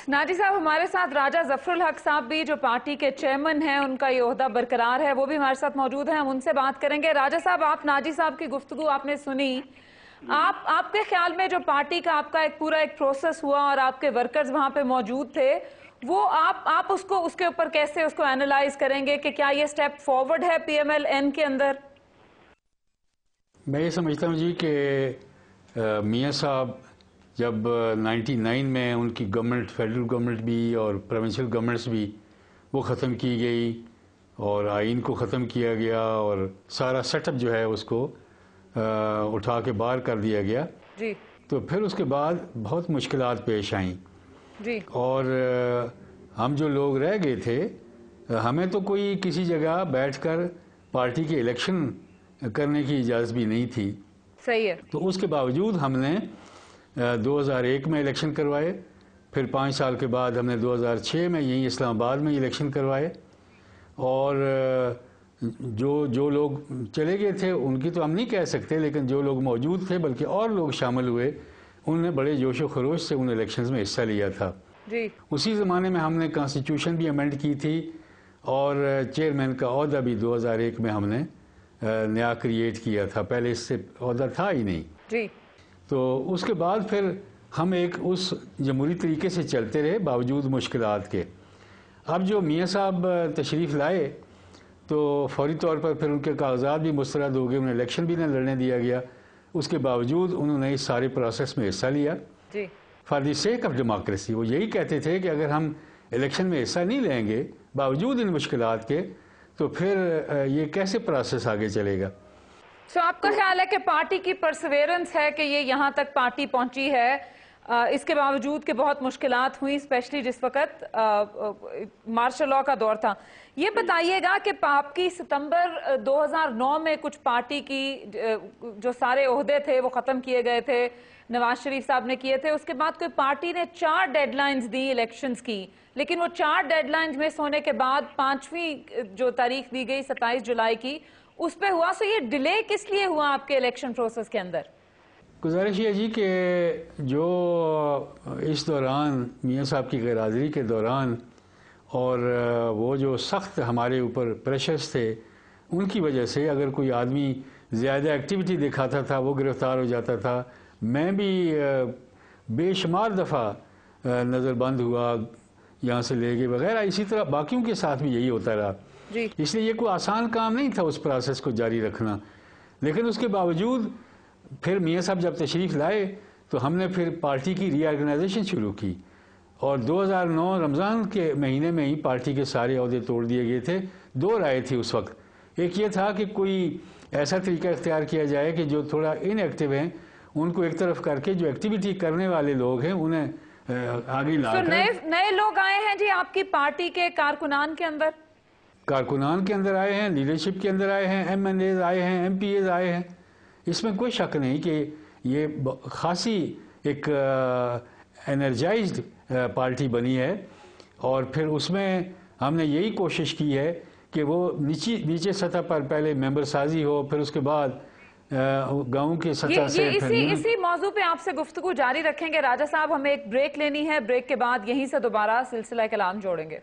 Nazi साहब, हमारे साथ राजा जफरुल हक साहब भी जो पार्टी के चेयरमैन हैं, उनका ये ओहदा बरकरार है, वो भी हमारे साथ मौजूद हैं। हम उनसे बात करेंगे। राजा साहब, आप नाजी साहब की गुफ्तगू आपने सुनी, आपके ख्याल में जो पार्टी का आपका एक पूरा प्रोसेस हुआ और आपके वर्कर्स वहां पे मौजूद थे, वो आप उसको उसके ऊपर कैसे उसको एनालाइज करेंगे कि क्या ये स्टेप फॉरवर्ड है PMLN के अंदर? मैं ये समझता हूँ जी कि मियाँ साहब जब 99 में उनकी गवर्नमेंट, फेडरल गवर्नमेंट भी और प्रोविंशियल गवर्नमेंट्स भी वो ख़त्म की गई और आइन को ख़त्म किया गया और सारा सेटअप जो है उसको उठा के बाहर कर दिया गया जी। तो फिर उसके बाद बहुत मुश्किलात पेश आईं जी। और हम जो लोग रह गए थे, हमें तो कोई किसी जगह बैठकर पार्टी के इलेक्शन करने की इजाज़त भी नहीं थी। सही है। तो उसके बावजूद हमने 2001 में इलेक्शन करवाए, फिर 5 साल के बाद हमने 2006 में यहीं इस्लामाबाद में इलेक्शन करवाए और जो लोग चले गए थे उनकी तो हम नहीं कह सकते, लेकिन जो लोग मौजूद थे बल्कि और लोग शामिल हुए, उन्होंने बड़े जोश व खरोश से उन इलेक्शंस में हिस्सा लिया था जी। उसी ज़माने में हमने कॉन्स्टिट्यूशन भी अमेंड की थी और चेयरमैन का ओहदा भी 2001 में हमने नया क्रिएट किया था, पहले इससे ओहदा था ही नहीं जी। तो उसके बाद फिर हम एक उस जमहूरी तरीके से चलते रहे बावजूद मुश्किलात के। अब जो मियाँ साहब तशरीफ़ लाए तो फौरी तौर पर फिर उनके कागजात भी मुस्तरद हो गए, उन्हें इलेक्शन भी न लड़ने दिया गया। उसके बावजूद उन्होंने इस सारे प्रोसेस में हिस्सा लिया जी। For the sake of democracy. वो यही कहते थे कि अगर हम इलेक्शन में हिस्सा नहीं लेंगे बावजूद इन मुश्किलात के, तो फिर ये कैसे प्रोसेस आगे चलेगा। तो आपका ख्याल है कि पार्टी की परसवेरेंस है कि ये यहाँ तक पार्टी पहुंची है, इसके बावजूद कि बहुत मुश्किलात हुई, स्पेशली जिस वक्त मार्शल लॉ का दौर था। ये बताइएगा कि आपकी सितंबर 2009 में कुछ पार्टी की जो सारे ओहदे थे वो ख़त्म किए गए थे, नवाज शरीफ साहब ने किए थे। उसके बाद कोई पार्टी ने 4 डेडलाइंस दी इलेक्शंस की, लेकिन वो 4 डेडलाइंस मिस होने के बाद 5वीं जो तारीख दी गई 27 जुलाई की, उस पे हुआ। सो ये डिले किस लिए हुआ आपके इलेक्शन प्रोसेस के अंदर? गुजारिश ये जी कि जो इस दौरान मियाँ साहब की गैरहाज़िरी के दौरान और वो जो सख्त हमारे ऊपर प्रेशर्स थे, उनकी वजह से अगर कोई आदमी ज़्यादा एक्टिविटी दिखाता था वो गिरफ़्तार हो जाता था। मैं भी बेशुमार दफ़ा नज़रबंद हुआ, यहाँ से ले गए वगैरह। इसी तरह बाकियों के साथ भी यही होता रहा जी। इसलिए ये कोई आसान काम नहीं था उस प्रोसेस को जारी रखना। लेकिन उसके बावजूद फिर मियाँ साहब जब तशरीफ़ लाए तो हमने फिर पार्टी की रीऑर्गेनाइजेशन शुरू की और 2009 रमज़ान के महीने में ही पार्टी के सारे अहदे तोड़ दिए गए थे। 2 राय थी उस वक्त। एक ये था कि कोई ऐसा तरीका इख्तियार किया जाए कि जो थोड़ा इनएक्टिव हैं उनको एक तरफ करके जो एक्टिविटी करने वाले लोग हैं उन्हें आगे लाकर नए लोग आए हैं जी आपकी पार्टी के कारकुनान के अंदर? कारकुनान के अंदर आए हैं, लीडरशिप के अंदर आए हैं, MNAs आए हैं, MPAs आए हैं। इसमें कोई शक नहीं कि ये खासी एक एनर्जाइज्ड पार्टी बनी है और फिर उसमें हमने यही कोशिश की है कि वो नीचे सतह पर पहले मेंबर साजी हो, फिर उसके बाद गाँव के सतह से इसी मौजू पे आपसे गुफ्तगू जारी रखेंगे। राजा साहब, हमें एक ब्रेक लेनी है, ब्रेक के बाद यहीं से दोबारा सिलसिला कलाम जोड़ेंगे।